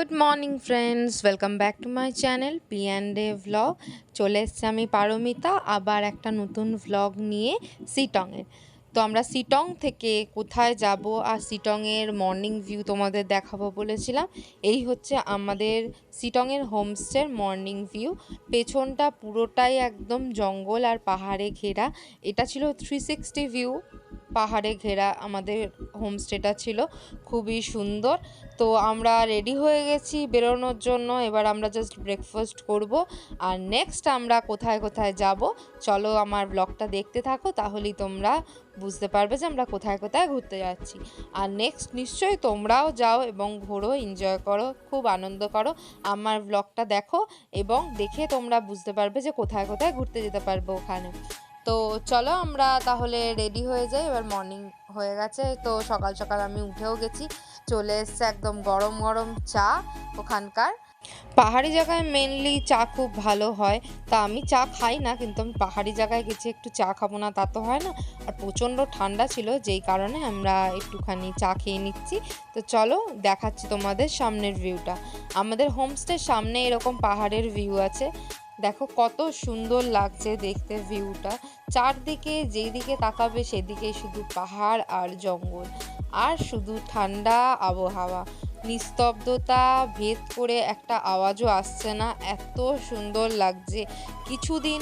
Good morning friends, welcome back to my channel P&A vlog. চলে এসছি আমি পারমিতা আবার একটা নতুন ভ্লগ নিয়ে সিটংয়ের। তো আমরা সিটং থেকে কোথায় যাব আর সিটংয়ের মর্নিং ভিউ তোমাদের দেখাবো বলেছিলাম। এই হচ্ছে আমাদের সিটংয়ের হোমস্টের মর্নিং ভিউ। পেছনটা পুরোটাই একদম জঙ্গল আর পাহাড়ে ঘেরা। এটা ছিল 360 ভিউ, পাহাড়ে ঘেরা আমাদের হোমস্টেটা ছিল, খুবই সুন্দর। তো আমরা রেডি হয়ে গেছি বেরোনোর জন্য। এবার আমরা জাস্ট ব্রেকফাস্ট করব আর নেক্সট আমরা কোথায় কোথায় যাব চলো আমার ব্লগটা দেখতে থাকো, তাহলেই তোমরা বুঝতে পারবে যে আমরা কোথায় কোথায় ঘুরতে যাচ্ছি। আর নেক্সট নিশ্চয়ই তোমরাও যাও এবং ঘোরো, এনজয় করো, খুব আনন্দ করো। আমার ব্লগটা দেখো এবং দেখে তোমরা বুঝতে পারবে যে কোথায় কোথায় ঘুরতে যেতে পারবো ওখানে। তো চলো আমরা তাহলে রেডি হয়ে যাই। এবার মর্নিং হয়ে গেছে, তো সকাল সকাল আমি উঠেও গেছি। চলে এসছে একদম গরম গরম চা ওখানকার। পাহাড়ি জায়গায় মেনলি চা খুব ভালো হয়, তা আমি চা খাই না, কিন্তু আমি পাহাড়ি জায়গায় গেছি একটু চা খাবো না তা তো হয় না। আর প্রচণ্ড ঠান্ডা ছিল, যেই কারণে আমরা একটুখানি চা খেয়ে নিচ্ছি। তো চলো দেখাচ্ছি তোমাদের সামনের ভিউটা। আমাদের হোমস্টের সামনে এরকম পাহাড়ের ভিউ আছে, দেখো কত সুন্দর লাগছে দেখতে ভিউটা। চারদিকে যেই দিকে তাকাবে সেদিকে শুধু পাহাড় আর জঙ্গল আর শুধু ঠান্ডা আবহাওয়া, নিস্তব্ধতা ভেদ করে একটা আওয়াজও আসছে না, এত সুন্দর লাগছে। কিছুদিন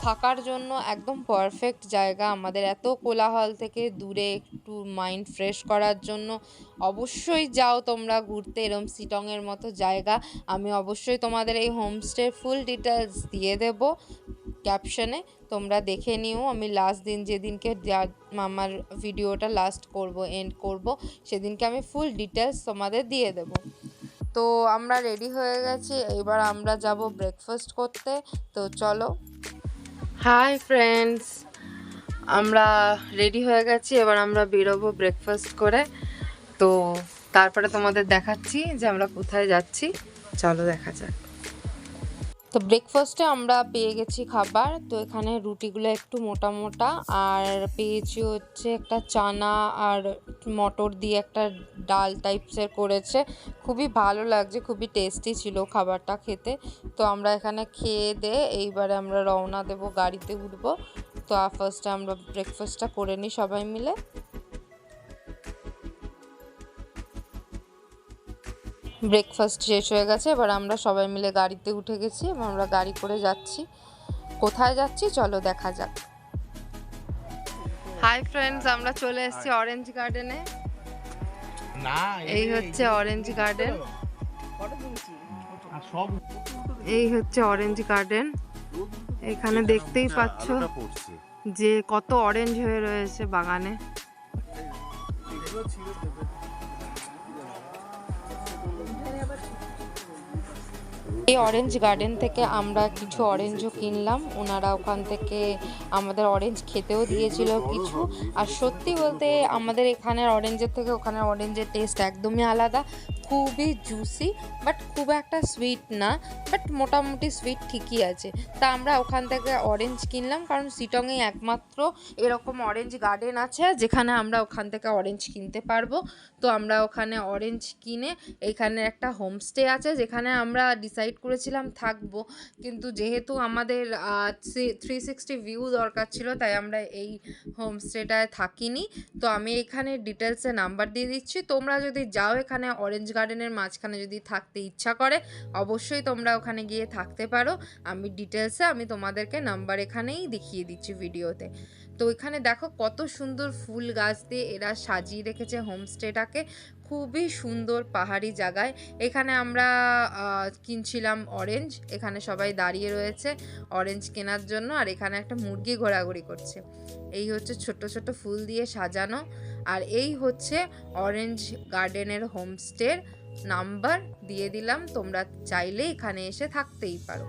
থাকার জন্য একদম পারফেক্ট জায়গা আমাদের, এত কোলাহল থেকে দূরে একটু মাইন্ড ফ্রেশ করার জন্য অবশ্যই যাও তোমরা ঘুরতে এরম সিটংয়ের মতো জায়গা। আমি অবশ্যই তোমাদের এই হোমস্টের ফুল ডিটেলস দিয়ে দেব ক্যাপশনে, তোমরা দেখে নিও। আমি লাস্ট দিন যেদিনকে আমার ভিডিওটা লাস্ট করব, এন্ড করব, সেদিনকে আমি ফুল ডিটেলস তোমাদের দিয়ে দেব। তো আমরা রেডি হয়ে গেছি, এবার আমরা যাব ব্রেকফাস্ট করতে। তো চলো। হাই ফ্রেন্ডস, আমরা রেডি হয়ে গেছি, এবার আমরা বেরোবো ব্রেকফাস্ট করে। তো তারপরে তোমাদের দেখাচ্ছি যে আমরা কোথায় যাচ্ছি, চলো দেখা যাক। তো ব্রেকফাস্টে আমরা পেয়ে গেছি খাবার। তো এখানে রুটিগুলো একটু মোটা মোটা, আর পেয়েছি হচ্ছে একটা চানা আর মটর দিয়ে একটা ডাল টাইপসের করেছে, খুবই ভালো লাগছে, খুবই টেস্টি ছিল খাবারটা খেতে। তো আমরা এখানে খেয়ে দিয়ে এইবারে আমরা রওনা দেব, গাড়িতে উঠবো। তো ফার্স্টে আমরা ব্রেকফাস্টটা করে নিই সবাই মিলে। ব্রেকফাস্ট শেষ হয়ে গেছে, এবার আমরা সবাই মিলে গাড়িতে উঠে গেছি এবং আমরা গাড়ি করে যাচ্ছি। কোথায় যাচ্ছি চলো দেখা যাক। হাই ফ্রেন্ডস, আমরা চলে এসেছি অরেঞ্জ গার্ডেনে। এই হচ্ছে অরেঞ্জ গার্ডেন, এই হচ্ছে অরেঞ্জ গার্ডেন। এখানে দেখতেই পাচ্ছ যে কত অরেঞ্জ হয়ে রয়েছে বাগানে। এই অরেঞ্জ গার্ডেন থেকে আমরা কিছু অরেঞ্জও কিনলাম, ওনারা ওখান থেকে আমাদের অরেঞ্জ খেতেও দিয়েছিল কিছু। আর সত্যি বলতে আমাদের এখানের অরেঞ্জের থেকে ওখানের অরেঞ্জের টেস্ট একদমই আলাদা, খুবই জুসি, বাট খুব একটা সুইট না, বাট মোটামুটি সুইট ঠিকই আছে। তা আমরা ওখান থেকে অরেঞ্জ কিনলাম, কারণ সিটংয়ে একমাত্র এরকম অরেঞ্জ গার্ডেন আছে যেখানে আমরা ওখান থেকে অরেঞ্জ কিনতে পারবো। তো আমরা ওখানে অরেঞ্জ কিনে, এখানে একটা হোমস্টে আছে যেখানে আমরা ডিসাইড করেছিলাম থাকবো, কিন্তু যেহেতু আমাদের 360 ভিউ দরকার ছিল তাই আমরা এই হোমস্টেটায় থাকিনি। তো আমি এখানে ডিটেলসে নাম্বার দিয়ে দিচ্ছি, তোমরা যদি যাও এখানে অরেঞ্জ গার্ডেনের মাঝখানে যদি থাকতে ইচ্ছা করে অবশ্যই তোমরা ওখানে গিয়ে থাকতে পারো। আমি ডিটেলসে আমি তোমাদেরকে নাম্বার এখানেই দেখিয়ে দিচ্ছি ভিডিওতে। তো এখানে দেখো কত সুন্দর ফুল গাছ দিয়ে এরা সাজিয়ে রেখেছে হোমস্টেটাকে, খুবই সুন্দর পাহাড়ি জায়গায়। এখানে আমরা কিনছিলাম অরেঞ্জ, এখানে সবাই দাঁড়িয়ে রয়েছে অরেঞ্জ কেনার জন্য, আর এখানে একটা মুরগি ঘোরাঘুরি করছে। এই হচ্ছে ছোট ছোট ফুল দিয়ে সাজানো, আর এই হচ্ছে অরেঞ্জ গার্ডেনের হোমস্টের নাম্বার দিয়ে দিলাম, তোমরা চাইলে এখানে এসে থাকতেই পারো।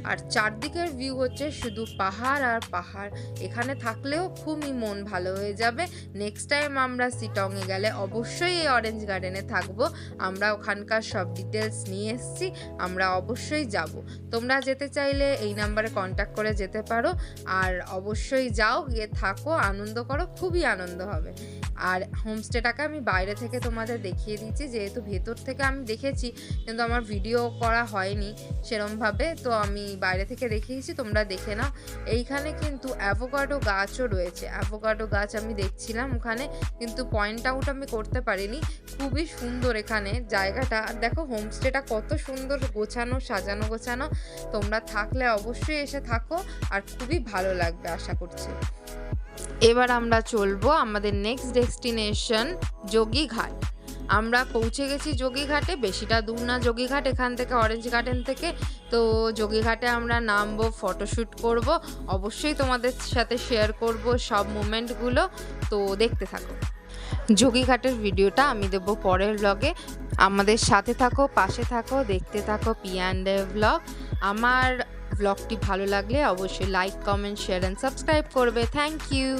আর চারদিকের ভিউ হচ্ছে শুধু পাহাড় আর পাহাড়। এখানে থাকলেও খুবই মন ভালো হয়ে যাবে। নেক্সট টাইম আমরা শিটংয়ে গেলে অবশ্যই এই অরেঞ্জ গার্ডেনে থাকবো। আমরা ওখানকার সব ডিটেলস নিয়ে এসেছি, আমরা অবশ্যই যাব। তোমরা যেতে চাইলে এই নাম্বারে কন্ট্যাক্ট করে যেতে পারো। আর অবশ্যই যাও, গিয়ে থাকো, আনন্দ করো, খুবই আনন্দ হবে। আর হোমস্টেটাকে আমি বাইরে থেকে তোমাদের দেখিয়ে দিচ্ছি, যেহেতু ভেতর থেকে আমি দেখেছি কিন্তু আমার ভিডিও করা হয়নি সেরমভাবে, তো আমি বাইরে থেকে দেখিয়েছি, তোমরা দেখে নাও। এইখানে কিন্তু অ্যাভোকাডো গাছও রয়েছে। অ্যাভোকাডো গাছ আমি দেখছিলাম ওখানে, কিন্তু পয়েন্ট আউট আমি করতে পারিনি। খুবই সুন্দর এখানে জায়গাটা। আর দেখো হোমস্টেটা কত সুন্দর গোছানো, সাজানো গোছানো। তোমরা থাকলে অবশ্যই এসে থাকো, আর খুবই ভালো লাগবে আশা করছি। এবার আমরা চলবো আমাদের নেক্সট ডেস্টিনেশন যোগীঘাট। আমরা পৌঁছে গেছি যোগীঘাটে, বেশিটা দূর না যোগীঘাট এখান থেকে, অরেঞ্জ গার্ডেন থেকে। তো যোগীঘাটে আমরা নামবো, ফটোশ্যুট করব, অবশ্যই তোমাদের সাথে শেয়ার করব সব মোমেন্টগুলো। তো দেখতে থাকো। যোগীঘাটের ভিডিওটা আমি দেবো পরের ব্লগে। আমাদের সাথে থাকো, পাশে থাকো, দেখতে থাকো P&A ব্লগ। আমার ব্লগটি ভালো লাগলে অবশ্যই like, comment, share and subscribe করবে। Thank you.